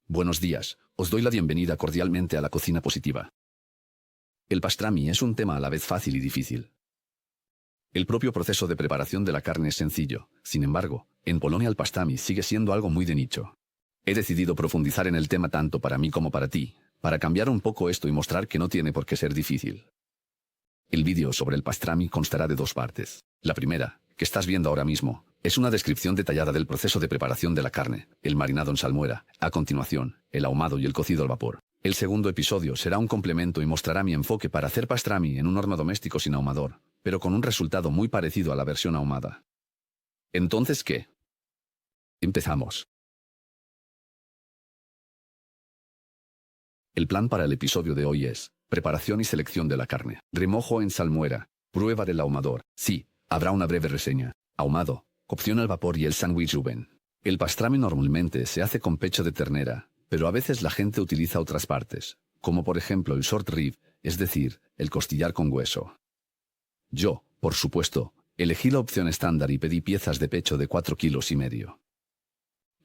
Buenos días, os doy la bienvenida cordialmente a la cocina positiva. El pastrami es un tema a la vez fácil y difícil. El propio proceso de preparación de la carne es sencillo, sin embargo, en Polonia el pastrami sigue siendo algo muy de nicho. He decidido profundizar en el tema tanto para mí como para ti, para cambiar un poco esto y mostrar que no tiene por qué ser difícil. El vídeo sobre el pastrami constará de dos partes. La primera, que estás viendo ahora mismo, es una descripción detallada del proceso de preparación de la carne, el marinado en salmuera, a continuación, el ahumado y el cocido al vapor. El segundo episodio será un complemento y mostrará mi enfoque para hacer pastrami en un horno doméstico sin ahumador, pero con un resultado muy parecido a la versión ahumada. Entonces, ¿qué? Empezamos. El plan para el episodio de hoy es preparación y selección de la carne, remojo en salmuera, prueba del ahumador, sí, habrá una breve reseña, ahumado, cocción al vapor y el sándwich Reuben. El pastrami normalmente se hace con pecho de ternera, pero a veces la gente utiliza otras partes, como por ejemplo el short rib, es decir, el costillar con hueso. Yo, por supuesto, elegí la opción estándar y pedí piezas de pecho de 4,5 kilos.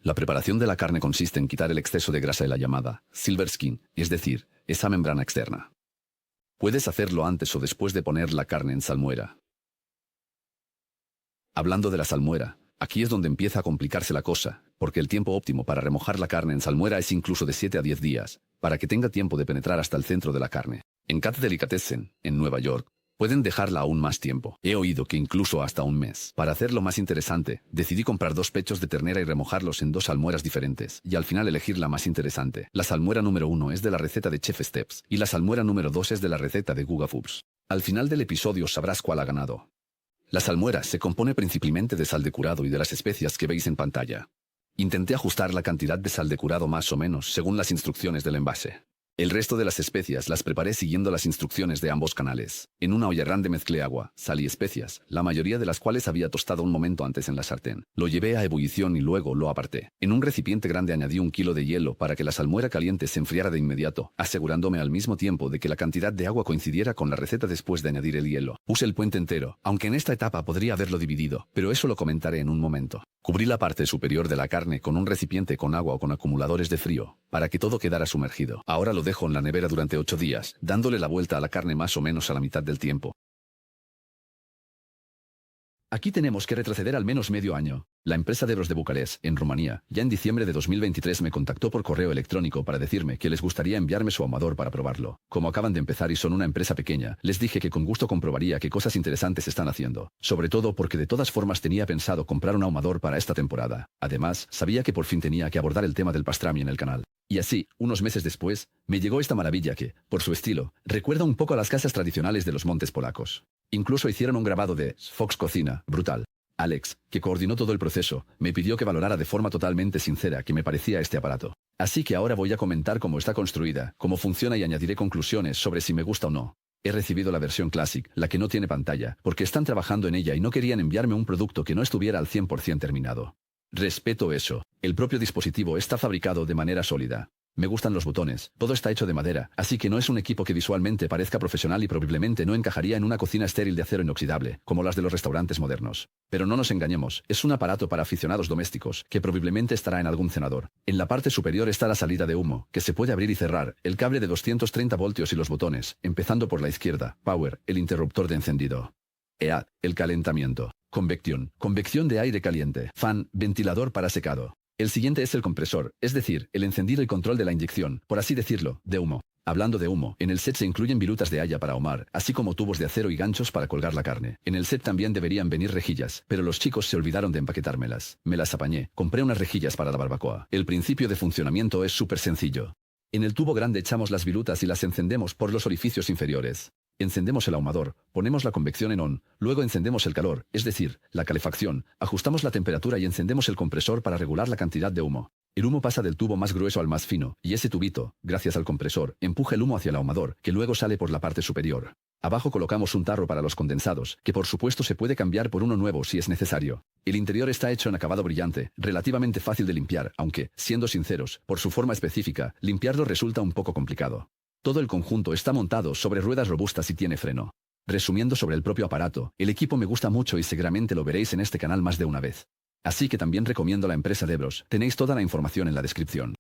La preparación de la carne consiste en quitar el exceso de grasa de la llamada silver skin, es decir, esa membrana externa. Puedes hacerlo antes o después de poner la carne en salmuera. Hablando de la salmuera, aquí es donde empieza a complicarse la cosa, porque el tiempo óptimo para remojar la carne en salmuera es incluso de 7 a 10 días, para que tenga tiempo de penetrar hasta el centro de la carne. En Cat Delicatessen, en Nueva York, pueden dejarla aún más tiempo. He oído que incluso hasta un mes. Para hacerlo más interesante, decidí comprar 2 pechos de ternera y remojarlos en 2 salmueras diferentes, y al final elegir la más interesante. La salmuera número 1 es de la receta de Chef Steps, y la salmuera número 2 es de la receta de Guga Foods. Al final del episodio sabrás cuál ha ganado. La salmuera se compone principalmente de sal de curado y de las especias que veis en pantalla. Intenté ajustar la cantidad de sal de curado más o menos según las instrucciones del envase. El resto de las especias las preparé siguiendo las instrucciones de ambos canales. En una olla grande mezclé agua, sal y especias, la mayoría de las cuales había tostado un momento antes en la sartén. Lo llevé a ebullición y luego lo aparté. En un recipiente grande añadí 1 kilo de hielo para que la salmuera caliente se enfriara de inmediato, asegurándome al mismo tiempo de que la cantidad de agua coincidiera con la receta después de añadir el hielo. Puse el puente entero, aunque en esta etapa podría haberlo dividido, pero eso lo comentaré en un momento. Cubrí la parte superior de la carne con un recipiente con agua o con acumuladores de frío, para que todo quedara sumergido. Ahora lo dejo en la nevera durante 8 días, dándole la vuelta a la carne más o menos a la mitad del tiempo. Aquí tenemos que retroceder al menos medio año. La empresa de Ebros de Bucarest, en Rumanía, ya en diciembre de 2023 me contactó por correo electrónico para decirme que les gustaría enviarme su ahumador para probarlo. Como acaban de empezar y son una empresa pequeña, les dije que con gusto comprobaría qué cosas interesantes están haciendo. Sobre todo porque de todas formas tenía pensado comprar un ahumador para esta temporada. Además, sabía que por fin tenía que abordar el tema del pastrami en el canal. Y así, unos meses después, me llegó esta maravilla que, por su estilo, recuerda un poco a las casas tradicionales de los montes polacos. Incluso hicieron un grabado de Fox Cocina, brutal. Alex, que coordinó todo el proceso, me pidió que valorara de forma totalmente sincera qué me parecía este aparato. Así que ahora voy a comentar cómo está construida, cómo funciona y añadiré conclusiones sobre si me gusta o no. He recibido la versión Classic, la que no tiene pantalla, porque están trabajando en ella y no querían enviarme un producto que no estuviera al 100% terminado. Respeto eso. El propio dispositivo está fabricado de manera sólida. Me gustan los botones, todo está hecho de madera, así que no es un equipo que visualmente parezca profesional y probablemente no encajaría en una cocina estéril de acero inoxidable, como las de los restaurantes modernos. Pero no nos engañemos, es un aparato para aficionados domésticos, que probablemente estará en algún cenador. En la parte superior está la salida de humo, que se puede abrir y cerrar, el cable de 230 voltios y los botones, empezando por la izquierda, Power, el interruptor de encendido. EAD, el calentamiento. Convección de aire caliente. Fan, ventilador para secado. El siguiente es el compresor, es decir, el encendido y control de la inyección, por así decirlo, de humo. Hablando de humo, en el set se incluyen virutas de haya para ahumar, así como tubos de acero y ganchos para colgar la carne. En el set también deberían venir rejillas, pero los chicos se olvidaron de empaquetármelas. Me las apañé, compré unas rejillas para la barbacoa. El principio de funcionamiento es súper sencillo. En el tubo grande echamos las virutas y las encendemos por los orificios inferiores. Encendemos el ahumador, ponemos la convección en on, luego encendemos el calor, es decir, la calefacción, ajustamos la temperatura y encendemos el compresor para regular la cantidad de humo. El humo pasa del tubo más grueso al más fino, y ese tubito, gracias al compresor, empuja el humo hacia el ahumador, que luego sale por la parte superior. Abajo colocamos un tarro para los condensados, que por supuesto se puede cambiar por uno nuevo si es necesario. El interior está hecho en acabado brillante, relativamente fácil de limpiar, aunque, siendo sinceros, por su forma específica, limpiarlo resulta un poco complicado. Todo el conjunto está montado sobre ruedas robustas y tiene freno. Resumiendo sobre el propio aparato, el equipo me gusta mucho y seguramente lo veréis en este canal más de una vez. Así que también recomiendo la empresa de Ebros, tenéis toda la información en la descripción.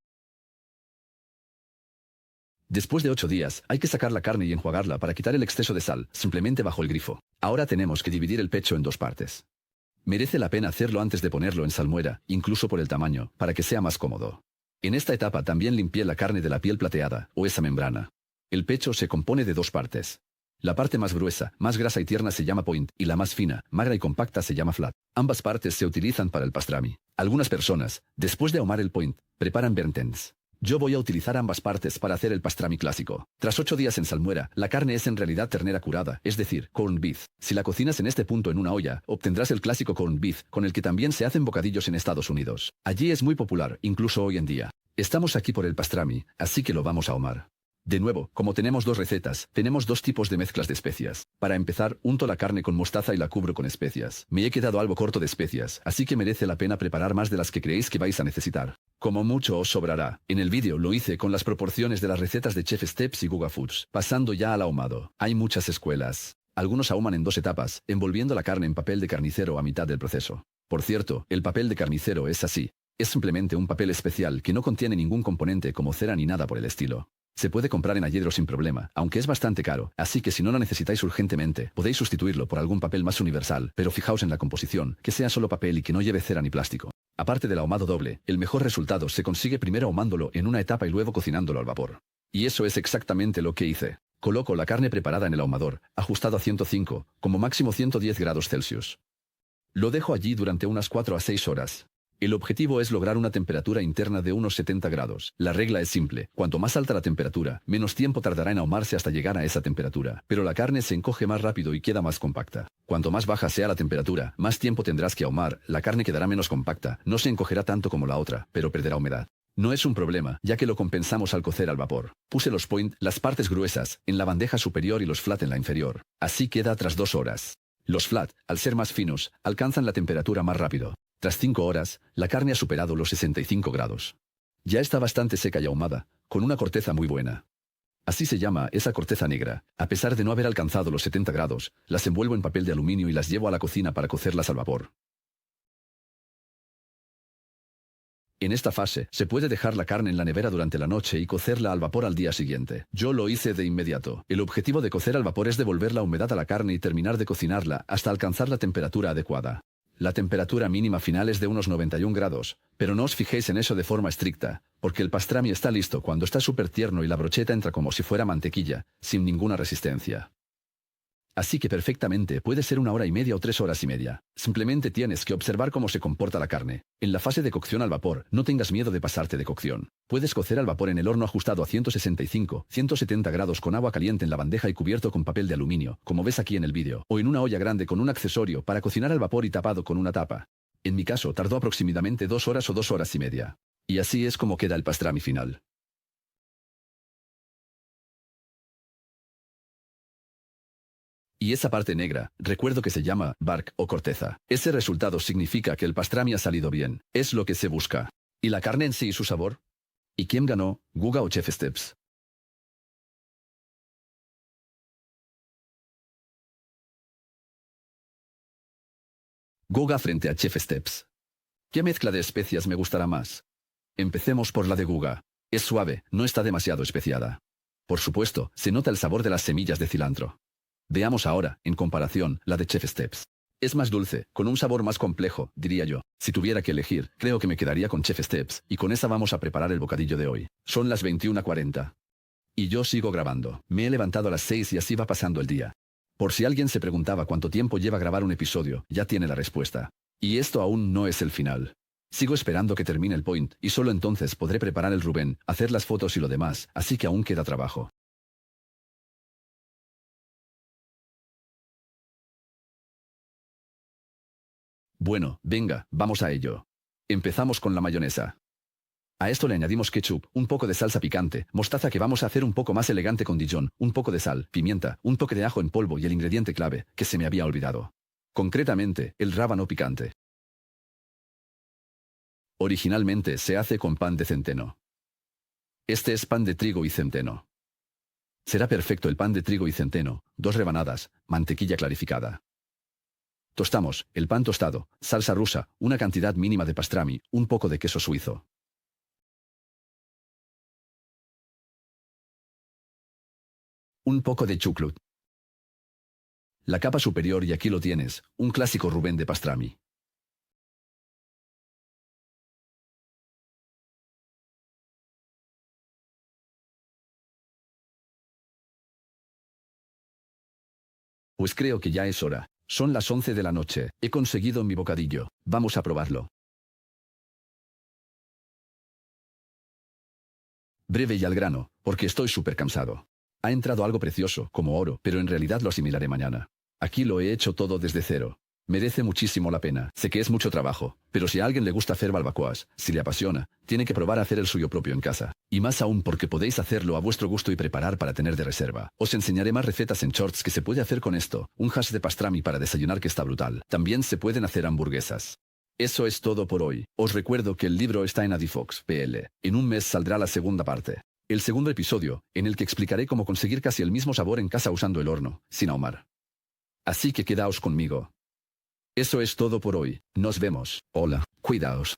Después de 8 días, hay que sacar la carne y enjuagarla para quitar el exceso de sal, simplemente bajo el grifo. Ahora tenemos que dividir el pecho en 2 partes. Merece la pena hacerlo antes de ponerlo en salmuera, incluso por el tamaño, para que sea más cómodo. En esta etapa también limpié la carne de la piel plateada, o esa membrana. El pecho se compone de 2 partes. La parte más gruesa, más grasa y tierna se llama point, y la más fina, magra y compacta se llama flat. Ambas partes se utilizan para el pastrami. Algunas personas, después de ahumar el point, preparan bernetens. Yo voy a utilizar ambas partes para hacer el pastrami clásico. Tras 8 días en salmuera, la carne es en realidad ternera curada, es decir, corned beef. Si la cocinas en este punto en una olla, obtendrás el clásico corned beef, con el que también se hacen bocadillos en Estados Unidos. Allí es muy popular, incluso hoy en día. Estamos aquí por el pastrami, así que lo vamos a ahumar. De nuevo, como tenemos 2 recetas, tenemos 2 tipos de mezclas de especias. Para empezar, unto la carne con mostaza y la cubro con especias. Me he quedado algo corto de especias, así que merece la pena preparar más de las que creéis que vais a necesitar. Como mucho os sobrará. En el vídeo lo hice con las proporciones de las recetas de Chef Steps y Guga Foods. Pasando ya al ahumado. Hay muchas escuelas. Algunos ahuman en 2 etapas, envolviendo la carne en papel de carnicero a mitad del proceso. Por cierto, el papel de carnicero es así. Es simplemente un papel especial que no contiene ningún componente como cera ni nada por el estilo. Se puede comprar en Alledro sin problema, aunque es bastante caro, así que si no lo necesitáis urgentemente, podéis sustituirlo por algún papel más universal, pero fijaos en la composición, que sea solo papel y que no lleve cera ni plástico. Aparte del ahumado doble, el mejor resultado se consigue primero ahumándolo en una etapa y luego cocinándolo al vapor. Y eso es exactamente lo que hice. Coloco la carne preparada en el ahumador, ajustado a 105, como máximo 110 grados Celsius. Lo dejo allí durante unas 4 a 6 horas. El objetivo es lograr una temperatura interna de unos 70 grados. La regla es simple, cuanto más alta la temperatura, menos tiempo tardará en ahumarse hasta llegar a esa temperatura, pero la carne se encoge más rápido y queda más compacta. Cuanto más baja sea la temperatura, más tiempo tendrás que ahumar, la carne quedará menos compacta, no se encogerá tanto como la otra, pero perderá humedad. No es un problema, ya que lo compensamos al cocer al vapor. Puse los point, las partes gruesas, en la bandeja superior y los flat en la inferior. Así queda tras 2 horas. Los flat, al ser más finos, alcanzan la temperatura más rápido. Tras 5 horas, la carne ha superado los 65 grados. Ya está bastante seca y ahumada, con una corteza muy buena. Así se llama esa corteza negra. A pesar de no haber alcanzado los 70 grados, las envuelvo en papel de aluminio y las llevo a la cocina para cocerlas al vapor. En esta fase, se puede dejar la carne en la nevera durante la noche y cocerla al vapor al día siguiente. Yo lo hice de inmediato. El objetivo de cocer al vapor es devolver la humedad a la carne y terminar de cocinarla hasta alcanzar la temperatura adecuada. La temperatura mínima final es de unos 91 grados, pero no os fijéis en eso de forma estricta, porque el pastrami está listo cuando está súper tierno y la brocheta entra como si fuera mantequilla, sin ninguna resistencia. Así que perfectamente puede ser 1 hora y media o 3 horas y media. Simplemente tienes que observar cómo se comporta la carne. En la fase de cocción al vapor, no tengas miedo de pasarte de cocción. Puedes cocer al vapor en el horno ajustado a 165, 170 grados con agua caliente en la bandeja y cubierto con papel de aluminio, como ves aquí en el vídeo, o en una olla grande con un accesorio para cocinar al vapor y tapado con una tapa. En mi caso tardó aproximadamente 2 horas o 2 horas y media. Y así es como queda el pastrami final. Y esa parte negra, recuerdo que se llama bark o corteza. Ese resultado significa que el pastrami ha salido bien. Es lo que se busca. ¿Y la carne en sí y su sabor? ¿Y quién ganó, Guga o Chef Steps? Guga frente a Chef Steps. ¿Qué mezcla de especias me gustará más? Empecemos por la de Guga. Es suave, no está demasiado especiada. Por supuesto, se nota el sabor de las semillas de cilantro. Veamos ahora, en comparación, la de Chef Steps. Es más dulce, con un sabor más complejo, diría yo. Si tuviera que elegir, creo que me quedaría con Chef Steps, y con esa vamos a preparar el bocadillo de hoy. Son las 21:40. Y yo sigo grabando. Me he levantado a las 6 y así va pasando el día. Por si alguien se preguntaba cuánto tiempo lleva grabar un episodio, ya tiene la respuesta. Y esto aún no es el final. Sigo esperando que termine el point, y solo entonces podré preparar el Rubén, hacer las fotos y lo demás, así que aún queda trabajo. Bueno, venga, vamos a ello. Empezamos con la mayonesa. A esto le añadimos ketchup, un poco de salsa picante, mostaza que vamos a hacer un poco más elegante con Dijon, un poco de sal, pimienta, un toque de ajo en polvo y el ingrediente clave, que se me había olvidado. Concretamente, el rábano picante. Originalmente se hace con pan de centeno. Este es pan de trigo y centeno. Será perfecto el pan de trigo y centeno, 2 rebanadas, mantequilla clarificada. Tostamos, el pan tostado, salsa rusa, una cantidad mínima de pastrami, un poco de queso suizo. Un poco de chucrut. La capa superior y aquí lo tienes, un clásico Rubén de pastrami. Pues creo que ya es hora. Son las 11 de la noche. He conseguido mi bocadillo. Vamos a probarlo. Breve y al grano, porque estoy súper cansado. Ha entrado algo precioso, como oro, pero en realidad lo asimilaré mañana. Aquí lo he hecho todo desde cero. Merece muchísimo la pena. Sé que es mucho trabajo, pero si a alguien le gusta hacer barbacoas, si le apasiona, tiene que probar a hacer el suyo propio en casa. Y más aún porque podéis hacerlo a vuestro gusto y preparar para tener de reserva. Os enseñaré más recetas en shorts que se puede hacer con esto. Un hash de pastrami para desayunar que está brutal. También se pueden hacer hamburguesas. Eso es todo por hoy. Os recuerdo que el libro está en Adifox PL. En un mes saldrá la segunda parte. El segundo episodio, en el que explicaré cómo conseguir casi el mismo sabor en casa usando el horno, sin ahumar. Así que quedaos conmigo. Eso es todo por hoy. Nos vemos. Hola, cuidaos.